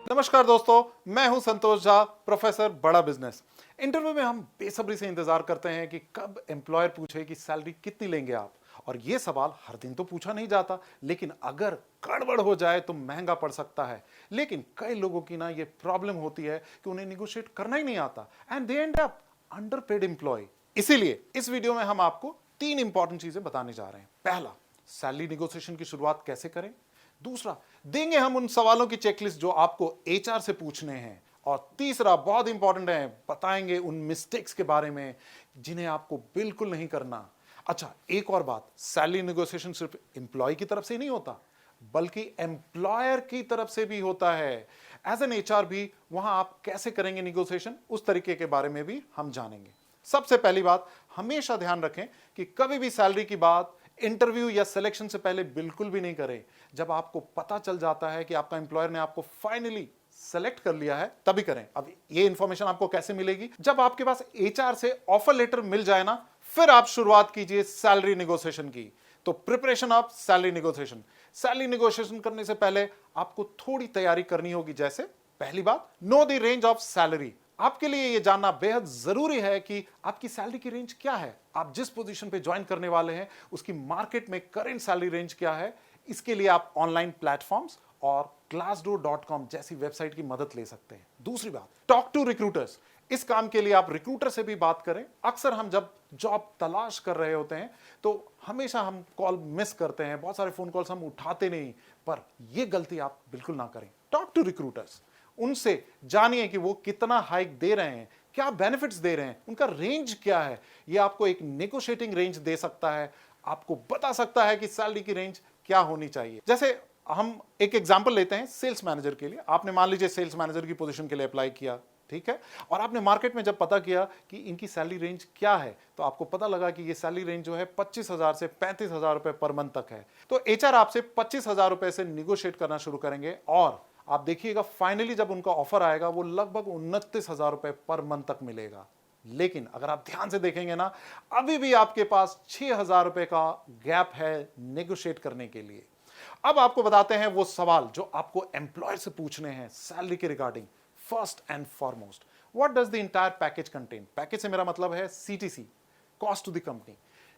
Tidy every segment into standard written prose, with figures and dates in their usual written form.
नमस्कार दोस्तों, मैं हूं संतोष झा, प्रोफेसर बड़ा बिजनेस। इंटरव्यू में हम बेसब्री से इंतजार करते हैं कि कब एम्प्लॉयर पूछे कि सैलरी कितनी लेंगे आप। और ये सवाल हर दिन तो पूछा नहीं जाता, लेकिन अगर गड़बड़ हो जाए तो महंगा पड़ सकता है। लेकिन कई लोगों की ना ये प्रॉब्लम होती है कि उन्हें निगोशिएट करना ही नहीं आता and they end up underpaid employ. इसीलिए इस वीडियो में हम आपको 3 इंपॉर्टेंट चीजें बताने जा रहे हैं। पहला, सैलरी निगोशिएशन की शुरुआत कैसे करें। दूसरा, देंगे हम उन सवालों की चेकलिस्ट जो आपको एचआर से पूछने हैं। और तीसरा, बहुत इंपॉर्टेंट है, बताएंगे उन मिस्टेक्स के बारे में जिन्हें आपको बिल्कुल नहीं करना। अच्छा, एक और बात, सैलरी नेगोशिएशन सिर्फ एम्प्लॉय की तरफ से नहीं होता, बल्कि एम्प्लॉयर की तरफ से भी होता है। एज एन एचआर भी वहां आप कैसे करेंगे निगोशिएशन, उस तरीके के बारे में भी हम जानेंगे। सबसे पहली बात, हमेशा ध्यान रखें कि कभी भी सैलरी की बात इंटरव्यू या सिलेक्शन से पहले बिल्कुल भी नहीं करें। जब आपको पता चल जाता है कि आपका एम्प्लॉयर ने आपको फाइनली सेलेक्ट कर लिया है, तभी करें। अब ये इंफॉर्मेशन आपको कैसे मिलेगी? जब आपके पास एचआर से ऑफर लेटर मिल जाए ना, फिर आप शुरुआत कीजिए सैलरी नेगोशिएशन की। तो preparation of salary negotiation. Salary negotiation करने से पहले आपको थोड़ी तैयारी करनी होगी। जैसे पहली बात, know the range of salary. आपके लिए यह जानना बेहद जरूरी है कि आपकी सैलरी की रेंज क्या है। आप जिस पोजीशन पे ज्वाइन करने वाले हैं उसकी मार्केट में करंट सैलरी रेंज क्या है। इसके लिए आप ऑनलाइन प्लेटफॉर्म्स और glassdoor.com जैसी वेबसाइट की मदद ले सकते हैं। दूसरी बात, टॉक टू रिक्रूटर्स। इस काम के लिए आप रिक्रूटर से भी बात करें। अक्सर हम जब जॉब तलाश कर रहे होते हैं तो हमेशा हम कॉल मिस करते हैं, बहुत सारे फोन कॉल्स हम उठाते नहीं। पर यह गलती आप बिल्कुल ना करें। टॉक टू रिक्रूटर्स, उनसे जानिए कि वो कितना हाइक दे रहे हैं, क्या बेनिफिट्स दे रहे हैं, उनका रेंज क्या है। ये आपको एक नेगोशिएटिंग रेंज दे सकता है, आपको बता सकता है कि सैलरी की रेंज क्या होनी चाहिए। जैसे हम एक एग्जांपल लेते हैं सेल्स मैनेजर के लिए। आपने मान लीजिए सेल्स मैनेजर की पोजीशन के लिए अप्लाई किया, ठीक है, और आपने मार्केट में जब पता किया कि इनकी सैलरी रेंज क्या है, तो आपको पता लगा कि ये सैलरी रेंज जो है 25,000 से 35,000 रुपए पर मंथ तक है। तो एचआर आपसे 25,000 रुपए से निगोशिएट करना शुरू करेंगे और आप देखिएगा फाइनली जब उनका ऑफर आएगा वो लगभग 29,000 रुपए पर मंथ तक मिलेगा। लेकिन अगर आप ध्यान से देखेंगे ना, अभी भी आपके पास 6,000 रुपए का गैप है नेगोशिएट करने के लिए। अब आपको बताते हैं वो सवाल जो आपको एम्प्लॉयर से पूछने हैं सैलरी के regarding. First and foremost, what does the entire package contain. Package से मेरा मतलब है CTC, cost to the company.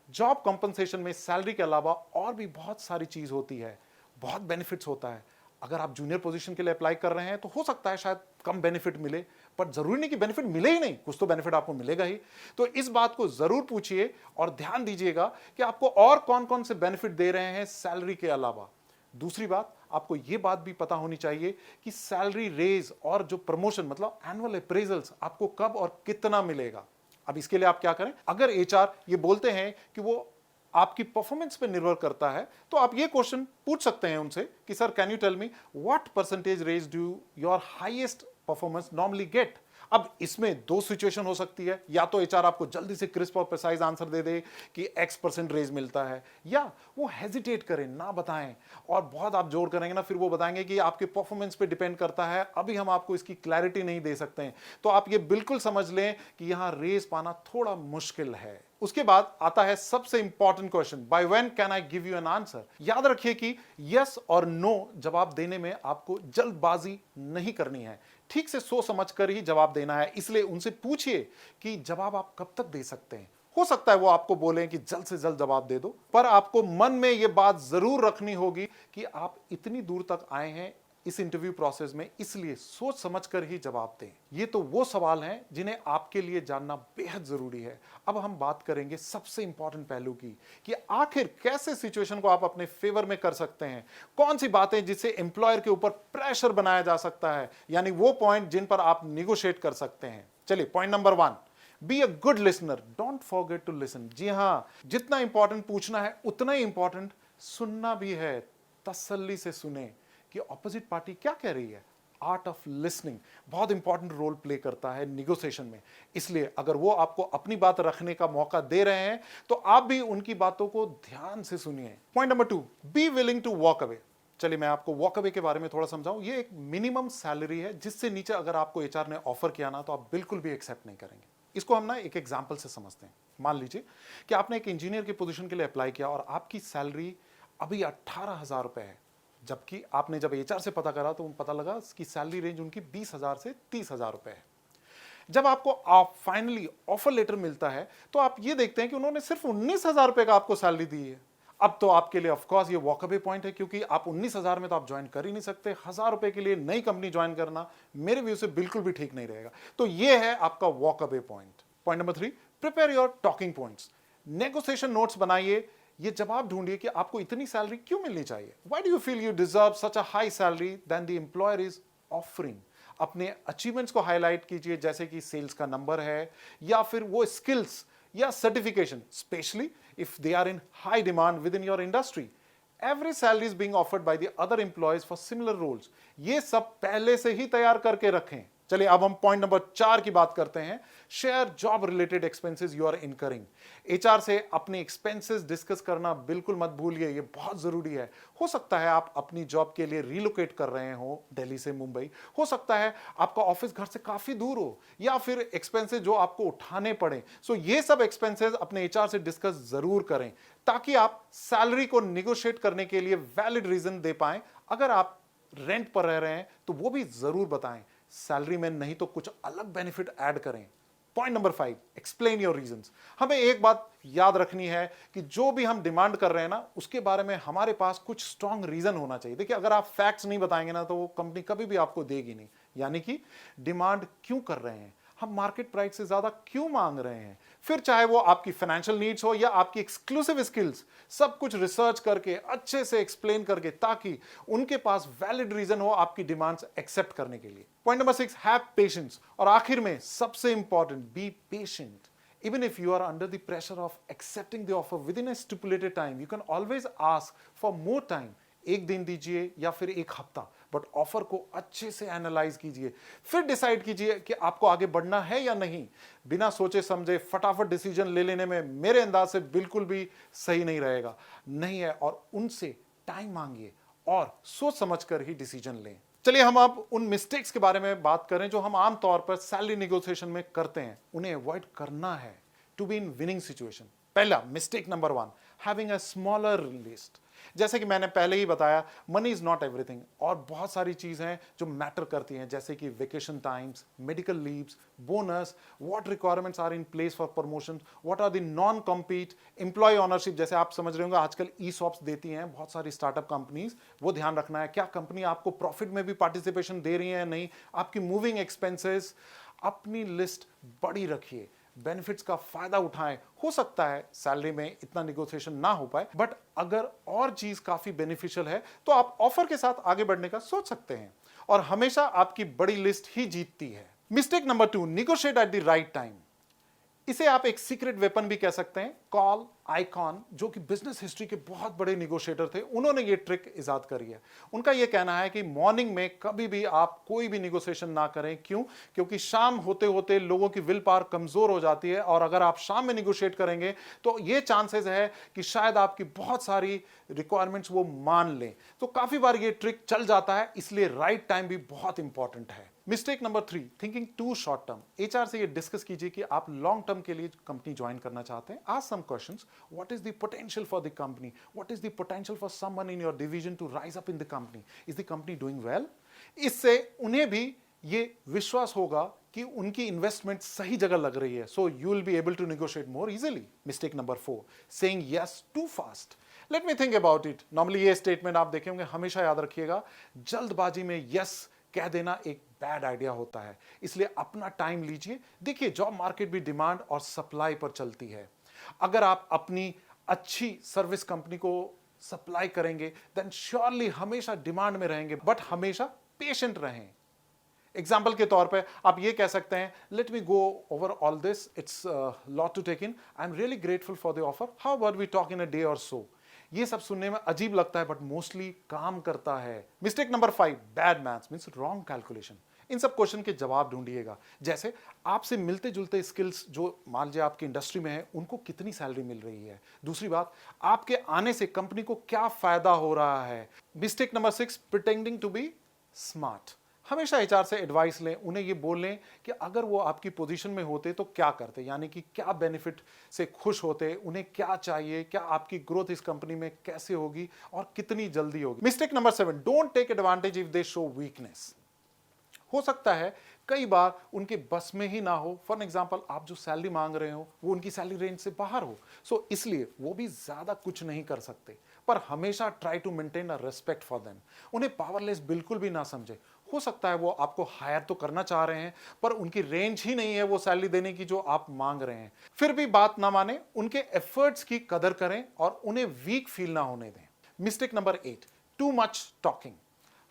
Job compensation में सैलरी के अलावा और भी बहुत सारी चीज होती है, बहुत बेनिफिट्स होता है। अगर आप जूनियर पोजीशन के लिए अप्लाई कर रहे हैं तो हो सकता है शायद कम बेनिफिट मिले, पर जरूरी नहीं कि बेनिफिट मिले ही नहीं, कुछ तो बेनिफिट आपको मिलेगा ही। तो इस बात को जरूर पूछिए और ध्यान दीजिएगा कि आपको और कौन कौन से बेनिफिट दे रहे हैं सैलरी के अलावा। दूसरी बात, आपको यह बात भी पता होनी चाहिए कि सैलरी रेज और जो प्रमोशन मतलब एनुअल अप्रेजल्स आपको कब और कितना मिलेगा। अब इसके लिए आप क्या करें, अगर एचआर ये बोलते हैं कि वो आपकी परफॉर्मेंस पे निर्भर करता है, तो आप ये क्वेश्चन पूछ सकते हैं उनसे कि sir can you tell me what percentage raise do your highest performance normally get. अब इसमें दो सिचुएशन हो सकती है, या तो एचआर आपको जल्दी से क्रिस्प और प्रिसाइज आंसर दे दे कि X% रेज मिलता है, या वो हेजिटेट करें, ना बताएं और बहुत आप जोर करेंगे ना, फिर वो बताएंगे कि आपके परफॉर्मेंस पे डिपेंड करता है, अभी हम आपको इसकी क्लैरिटी नहीं दे सकते हैं। तो आप ये बिल्कुल समझ लें कि यहां रेज पाना थोड़ा मुश्किल है। उसके बाद आता है सबसे important question, by when can I give you an answer. याद रखिए कि यस और नो जवाब देने में आपको जल्दबाजी नहीं करनी है, ठीक से सोच समझ कर ही जवाब देना है। इसलिए उनसे पूछिए कि जवाब आप कब तक दे सकते हैं। हो सकता है वो आपको बोलें कि जल्द से जल्द जवाब दे दो, पर आपको मन में यह बात जरूर रखनी होगी कि आप इतनी दूर तक आए हैं इस इंटरव्यू प्रोसेस में, इसलिए सोच समझकर ही जवाब दें। ये तो वो सवाल हैं जिन्हें आपके लिए जानना बेहद जरूरी है। अब हम बात करेंगे सबसे इंपॉर्टेंट पहलू की कि आखिर कैसे सिचुएशन को आप अपने फेवर में कर सकते हैं। कौन सी बातें जिससे एम्प्लॉयर के ऊपर प्रेशर बनाया जा सकता है, यानी वो पॉइंट जिन पर आप निगोशिएट कर सकते हैं। चलिए, point number 1, be a good listener, don't forget to listen. जी हां, जितना इंपॉर्टेंट पूछना है उतना ही इंपॉर्टेंट सुनना भी है। तसल्ली से सुने कि ऑपोजिट पार्टी क्या कह रही है। आर्ट ऑफ लिसनिंग बहुत इंपॉर्टेंट रोल प्ले करता है निगोशिएशन में। इसलिए अगर वो आपको अपनी बात रखने का मौका दे रहे हैं तो आप भी उनकी बातों को ध्यान से सुनिए। Point number 2, be willing to walk away. चलिए मैं आपको वॉक अवे के बारे में थोड़ा समझाऊं। ये एक मिनिमम सैलरी है जिससे नीचे अगर आपको एचआर ने ऑफर किया ना, तो आप बिल्कुल भी एक्सेप्ट नहीं करेंगे। इसको हम ना एक एग्जांपल से समझते हैं। मान लीजिए कि आपने एक इंजीनियर की पोजीशन के लिए अप्लाई किया और आपकी सैलरी अभी 18,000 रुपए है, जबकि आपने जब एचआर से पता करा तो पता लगा कि सैलरी रेंज उनकी 20,000 से 30,000 रुपए है। जब आपको आप फाइनली ऑफर लेटर मिलता है तो आप ये देखते हैं कि उन्होंने सिर्फ 19,000 रुपए का आपको सैलरी दी है। अब तो आपके लिए ऑफ कोर्स ये वॉकअवे पॉइंट है, क्योंकि आप 19,000 में तो आप ज्वाइन कर ही नहीं सकते। 1,000 रुपए के लिए नई कंपनी ज्वाइन करना मेरे व्यू से बिल्कुल भी ठीक नहीं रहेगा। तो ये है आपका walkaway point. Point number 3, prepare your talking points. Negotiation notes बनाइए, ये जवाब ढूंढिए कि आपको इतनी सैलरी क्यों मिलनी चाहिए। Why do you feel you deserve such a high salary then the employer is offering. अपने अचीवमेंट्स को हाईलाइट कीजिए, जैसे कि सेल्स का नंबर है या फिर वो स्किल्स या certification, specially if they are in high demand with in your industry. Every salary is being offered by the other employers for similar roles. ये सब पहले से ही तैयार करके रखें। चलिए अब हम पॉइंट नंबर 4 की बात करते हैं। Share job related expenses you are incurring. HR से अपने एक्सपेंसेस डिस्कस करना बिल्कुल मत भूलिए, ये बहुत जरूरी है। हो सकता है आप अपनी जॉब के लिए रिलोकेट कर रहे हो दिल्ली से मुंबई, हो सकता है आपका ऑफिस घर से काफी दूर हो, या फिर एक्सपेंसेस जो आपको उठाने पड़े। सो ये सब एक्सपेंसेस अपने एचआर से डिस्कस जरूर करें, ताकि आप सैलरी को निगोशिएट करने के लिए वैलिड रीजन दे पाएं। अगर आप रेंट पर रह रहे हैं तो वो भी जरूर बताएं, सैलरी में नहीं तो कुछ अलग बेनिफिट ऐड करें। Point number 5, explain your reasons. हमें एक बात याद रखनी है कि जो भी हम डिमांड कर रहे हैं ना, उसके बारे में हमारे पास कुछ स्ट्रांग रीजन होना चाहिए। देखिए, अगर आप फैक्ट्स नहीं बताएंगे ना, तो वो कंपनी कभी भी आपको देगी नहीं। यानी कि डिमांड क्यों कर रहे हैं, हम मार्केट प्राइस से ज्यादा क्यों मांग रहे हैं, फिर चाहे वो आपकी फाइनेंशियल नीड्स हो या आपकी एक्सक्लूसिव स्किल्स, सब कुछ रिसर्च करके अच्छे से एक्सप्लेन करके, ताकि उनके पास वैलिड रीजन हो आपकी डिमांड्स एक्सेप्ट करने के लिए। Point number 6, have patience. और आखिर में सबसे important, be patient. Even if you are under the pressure of accepting the offer within a stipulated time, you can always ask for more time. एक दिन दीजिए या फिर एक हफ्ता, बट ऑफर को अच्छे से एनालाइज कीजिए, फिर डिसाइड कीजिए कि आपको आगे बढ़ना है या नहीं। बिना सोचे समझे फटाफट डिसीजन ले लेने में मेरे अंदाज से बिल्कुल भी सही नहीं रहेगा, नहीं है। और उनसे टाइम मांगिए और सोच समझकर ही डिसीजन लें। चलिए हम अब उन मिस्टेक्स के बारे में बात करें जो हम आमतौर पर सैलरी नेगोशिएशन में करते हैं, उन्हें अवॉइड करना है to be in winning situation. पहला mistake number 1, having a smaller list. जैसे कि मैंने पहले ही बताया, मनी इज नॉट एवरीथिंग, और बहुत सारी चीजें हैं जो मैटर करती हैं, जैसे कि vacation times, medical leaves, bonus, what requirements are in place for promotion, what are the non compete, employee ownership. जैसे आप समझ रहे होंगे आजकल ई सॉप्स देती हैं बहुत सारी स्टार्टअप कंपनीज, वो ध्यान रखना है। क्या कंपनी आपको प्रॉफिट में भी पार्टिसिपेशन दे रही है या नहीं, आपकी मूविंग एक्सपेंसेस। अपनी लिस्ट बड़ी रखिए, बेनिफिट्स का फायदा उठाएं। हो सकता है सैलरी में इतना निगोशिएशन ना हो पाए, बट अगर और चीज काफी बेनिफिशियल है तो आप ऑफर के साथ आगे बढ़ने का सोच सकते हैं, और हमेशा आपकी बड़ी लिस्ट ही जीतती है। Mistake number 2, negotiate at the right time. इसे आप एक सीक्रेट वेपन भी कह सकते हैं। कॉल आइकॉन, जो कि बिजनेस हिस्ट्री के बहुत बड़े निगोशिएटर थे, उन्होंने ये ट्रिक इजाद करी है। उनका ये कहना है कि मॉर्निंग में कभी भी आप कोई भी निगोशिएशन ना करें। क्यों? क्योंकि शाम होते होते लोगों की विल पावर कमजोर हो जाती है, और अगर आप शाम में निगोशिएट करेंगे तो ये चांसेस है कि शायद आपकी बहुत सारी रिक्वायरमेंट्स वो मान लें। तो काफी बार ये ट्रिक चल जाता है, इसलिए राइट टाइम भी बहुत इंपॉर्टेंट है। Mistake number 3, thinking to short term. HR से ये डिस्कस कीजिए कि आप लॉन्ग टर्म के लिए कंपनी ज्वाइन करना चाहते हैं। Ask some questions, what is the potential for the company, what is the potential for someone in your division to rise up in the company, is the company doing well. इससे उन्हें भी ये विश्वास होगा कि उनकी इन्वेस्टमेंट सही जगह लग रही है, so you will be able to negotiate more easily. Mistake number 4, saying yes to fast. Let me think about it. Normally ये स्टेटमेंट आप देखेंगे, हमेशा याद रखिएगा, जल्दबाजी में यस कह देना एक बैड आइडिया होता है, इसलिए अपना टाइम लीजिए। देखिए, जॉब मार्केट भी डिमांड और सप्लाई पर चलती है। अगर आप अपनी अच्छी सर्विस कंपनी को सप्लाई करेंगे देन श्योरली हमेशा डिमांड में रहेंगे, बट हमेशा पेशेंट रहें। एग्जाम्पल के तौर पे आप ये कह सकते हैं, let me go over all this, it's lot to take in, I am really grateful for the offer, how about we talk in a day or so. ये सब सुनने में अजीब लगता है, बट मोस्टली काम करता है। Mistake number 5, bad maths means wrong calculation. इन सब क्वेश्चन के जवाब ढूंढिएगा, जैसे आपसे मिलते जुलते स्किल्स जो मान लीजिए आपकी इंडस्ट्री में है, उनको कितनी सैलरी मिल रही है। दूसरी बात, आपके आने से कंपनी को क्या फायदा हो रहा है। Mistake number 6, pretending to be smart. हमेशा एचआर से एडवाइस लें, उन्हें ये बोलें कि अगर वो आपकी पोजीशन में होते तो क्या करते, यानी कि क्या बेनिफिट से खुश होते, उन्हें क्या चाहिए, क्या आपकी ग्रोथ इस कंपनी में कैसे होगी और कितनी जल्दी होगी। Mistake number 7, don't take advantage if they show weakness. हो सकता है कई बार उनके बस में ही ना हो, फॉर एग्जाम्पल आप जो सैलरी मांग रहे हो वो उनकी सैलरी रेंज से बाहर हो, सो इसलिए वो भी ज्यादा कुछ नहीं कर सकते, पर हमेशा try to maintain a respect for them. उन्हें पावरलेस बिल्कुल भी ना समझे। हो सकता है वो आपको हायर तो करना चाह रहे हैं, पर उनकी रेंज ही नहीं है वो सैलरी देने की जो आप मांग रहे हैं। फिर भी बात ना माने, उनके एफर्ट्स की कदर करें और उन्हें वीक फील ना होने दें। Mistake number 8, too much talking.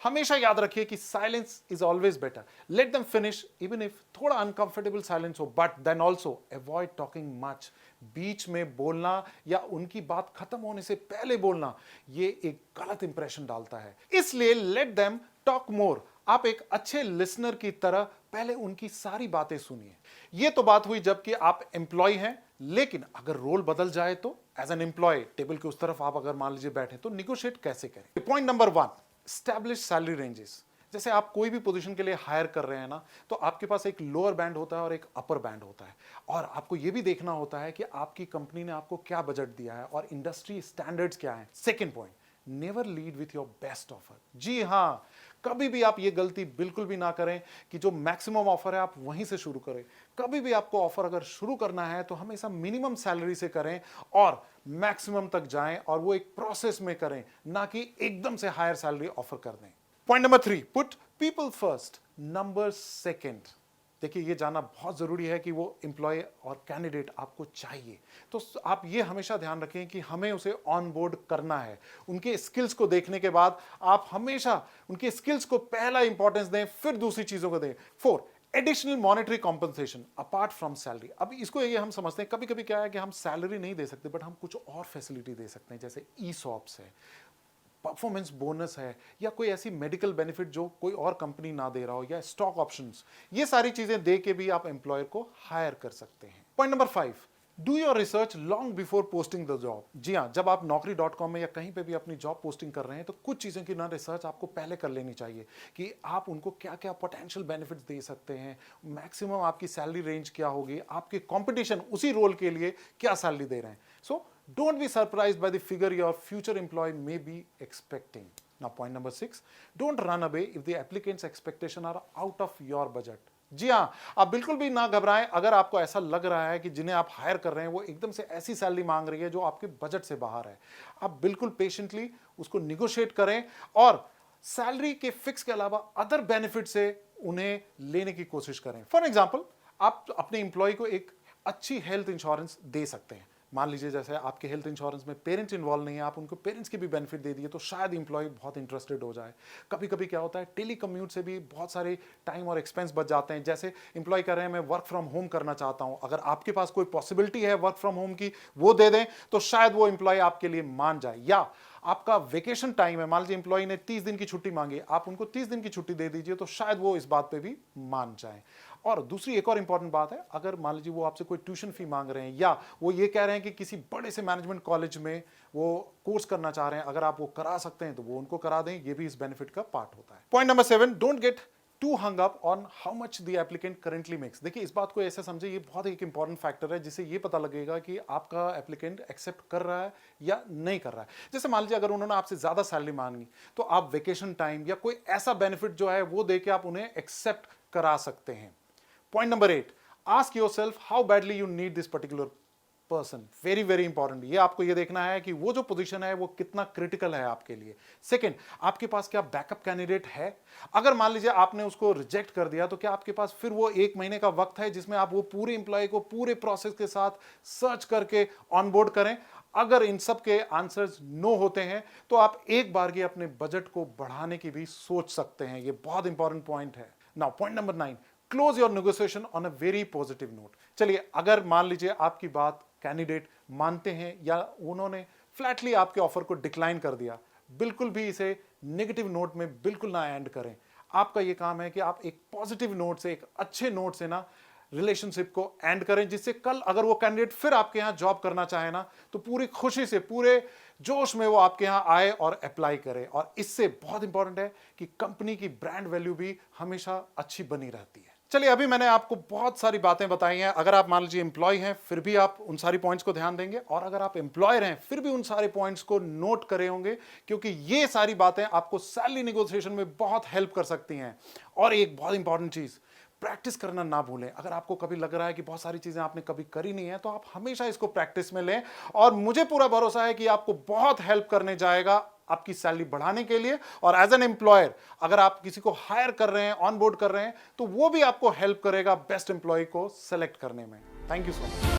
हमेशा याद रखिए कि silence is always better. Let them finish even if थोड़ा अनकंफर्टेबल साइलेंस हो, but then also avoid talking much. बीच में बोलना या उनकी बात खत्म होने से पहले बोलना ये एक गलत इंप्रेशन डालता है, इसलिए लेट देम टॉक मोर। आप एक अच्छे लिसनर की तरह पहले उनकी सारी बातें सुनिए। ये तो बात हुई जबकि आप एम्प्लॉय हैं, लेकिन अगर रोल बदल जाए तो एज एन एम्प्लॉय टेबल के उस तरफ आप अगर मान लीजिए बैठे तो निगोशिएट कैसे करें। Point number 1, establish salary ranges. जैसे आप कोई भी पोजीशन के लिए हायर कर रहे हैं ना, तो आपके पास एक लोअर बैंड होता है और एक अपर बैंड होता है, और आपको यह भी देखना होता है कि आपकी कंपनी ने आपको क्या बजट दिया है और इंडस्ट्री स्टैंडर्ड्स क्या हैं। Second point, never lead with your best offer. जी हाँ, कभी भी आप ये गलती बिल्कुल भी ना करें कि जो मैक्सिमम ऑफर है आप वहीं से शुरू करें। कभी भी आपको ऑफर अगर शुरू करना है तो हमेशा मिनिमम सैलरी से करें और मैक्सिमम तक जाएं, और वो एक प्रोसेस में करें, ना कि एकदम से हायर सैलरी ऑफर कर दें। Point number 3, put people first, number second. देखिए, ये जानना बहुत जरूरी है कि वो एम्प्लॉय और कैंडिडेट आपको चाहिए, तो आप ये हमेशा ध्यान रखें कि हमें उसे ऑन बोर्ड करना है। उनके स्किल्स को देखने के बाद आप हमेशा उनके स्किल्स को पहला इंपॉर्टेंस दें, फिर दूसरी चीजों को दें। 4, additional monetary compensation apart from salary. अब इसको ये हम समझते हैं, कभी कभी क्या है कि हम सैलरी नहीं दे सकते, बट हम कुछ और फैसिलिटी दे सकते हैं, जैसे ई-सॉप्स है, परफॉर्मेंस बोनस है, या कोई ऐसी मेडिकल बेनिफिट जो कोई और कंपनी ना दे रहा हो, या स्टॉक ऑप्शंस। ये सारी चीजें दे के भी आप एम्प्लॉयर को हायर कर सकते हैं। Point number 5, do your research long before posting the job. जी हाँ, जब आप naukri.com में या कहीं पे भी अपनी जॉब पोस्टिंग कर रहे हैं तो कुछ चीज़ों की ना रिसर्च आपको पहले कर लेनी चाहिए कि आप उनको क्या क्या पोटेंशियल बेनिफिट्स दे सकते हैं, मैक्सिमम आपकी सैलरी रेंज क्या होगी, आपके कंपटीशन उसी रोल के लिए क्या सैलरी दे रहे हैं। सो don't be surprised by the figure your future employee may be expecting. Now point number 6, don't run away if the applicant's expectation are out of your budget. जी हाँ, आप बिल्कुल भी ना घबराएं अगर आपको ऐसा लग रहा है कि जिन्हें आप हायर कर रहे हैं वो एकदम से ऐसी सैलरी मांग रही है जो आपके बजट से बाहर है। आप बिल्कुल पेशेंटली उसको निगोशिएट करें और सैलरी के फिक्स के अलावा अदर बेनिफिट से उन्हें लेने की कोशिश करें। फॉर एग्जाम्पल, आप अपने इंप्लॉय को एक अच्छी हेल्थ इंश्योरेंस दे सकते हैं। मान लीजिए जैसे आपके हेल्थ इंश्योरेंस में पेरेंट्स इन्वॉल्व नहीं है, आप उनको पेरेंट्स के भी बेनिफिट दे दिए तो शायद इंप्लॉय बहुत इंटरेस्टेड हो जाए। कभी कभी क्या होता है, टेली कम्यूट से भी बहुत सारे टाइम और एक्सपेंस बच जाते हैं। जैसे इंप्लॉय कह रहे हैं मैं वर्क फ्रॉम होम करना चाहता हूं, अगर आपके पास कोई पॉसिबिलिटी है वर्क फ्रॉम होम की, वो दे दें तो शायद वो इंप्लॉय आपके लिए मान जाए। या आपका वेकेशन टाइम है, मान लीजिए इंप्लॉय ने 30 दिन की छुट्टी मांगी, आप उनको 30 दिन की छुट्टी दे दीजिए तो शायद वो इस बात पे भी मान जाए। और दूसरी एक और इंपॉर्टेंट बात है, अगर मान लीजिए वो आपसे कोई ट्यूशन फी मांग रहे हैं या वो ये कह रहे हैं कि किसी बड़े से मैनेजमेंट कॉलेज में वो कोर्स करना चाह रहे हैं, अगर आप वो करा सकते हैं तो वो उनको करा दें, ये भी इस बेनिफिट का पार्ट होता है। Point number 7, don't get too hung up on how much the applicant currently makes. देखिए, इस बात को ऐसे समझे, ये बहुत एक इंपॉर्टेंट फैक्टर है जिससे ये पता लगेगा कि आपका एप्लीकेंट एक्सेप्ट कर रहा है या नहीं कर रहा है। जैसे मान लीजिए अगर उन्होंने आपसे ज्यादा सैलरी मांगी तो आप वेकेशन टाइम या कोई ऐसा बेनिफिट जो है वो दे के आप उन्हें एक्सेप्ट करा सकते हैं। Point number 8, ask yourself how badly you need this particular person. Very very important, ये आपको ये देखना है कि वो जो पोजीशन है वो कितना क्रिटिकल है आपके लिए। सेकंड, आपके पास क्या बैकअप कैंडिडेट है। अगर मान लीजिए आपने उसको रिजेक्ट कर दिया तो क्या आपके पास फिर वो 1 महीने का वक्त है जिसमें आप वो पूरे इंप्लॉय को पूरे प्रोसेस के साथ सर्च करके ऑनबोर्ड करें। अगर इन सब के आंसर्स नो होते हैं तो आप एक बार के अपने बजट को बढ़ाने की भी सोच सकते हैं। ये बहुत इंपॉर्टेंट पॉइंट है। Now point number 9, close your negotiation on a very positive note. चलिए, अगर मान लीजिए आपकी बात कैंडिडेट मानते हैं या उन्होंने फ्लैटली आपके ऑफर को डिक्लाइन कर दिया, बिल्कुल भी इसे नेगेटिव नोट में बिल्कुल ना एंड करें। आपका यह काम है कि आप एक पॉजिटिव नोट से, एक अच्छे नोट से ना रिलेशनशिप को एंड करें, जिससे कल अगर वो कैंडिडेट फिर आपके यहां जॉब करना चाहे ना, तो पूरी खुशी से, पूरे जोश में वो आपके यहां आए और अप्लाई करे। और इससे बहुत इंपॉर्टेंट है कि कंपनी की ब्रांड वैल्यू भी हमेशा अच्छी बनी रहती है। चलिए, अभी मैंने आपको बहुत सारी बातें बताई हैं। अगर आप मान लीजिए एम्प्लॉय हैं, फिर भी आप उन सारी पॉइंट्स को ध्यान देंगे, और अगर आप एम्प्लॉयर हैं फिर भी उन सारे पॉइंट्स को नोट करे होंगे, क्योंकि ये सारी बातें आपको सैलरी नेगोशिएशन में बहुत हेल्प कर सकती हैं। और एक बहुत इंपॉर्टेंट चीज, प्रैक्टिस करना ना भूलें। अगर आपको कभी लग रहा है कि बहुत सारी चीजें आपने कभी करी नहीं है, तो आप हमेशा इसको प्रैक्टिस में लें, और मुझे पूरा भरोसा है कि आपको बहुत हेल्प करने जाएगा आपकी सैलरी बढ़ाने के लिए। और एज एन एम्प्लॉयर, अगर आप किसी को हायर कर रहे हैं, ऑन बोर्ड कर रहे हैं, तो वो भी आपको हेल्प करेगा बेस्ट एम्प्लॉय को सेलेक्ट करने में। Thank you so much.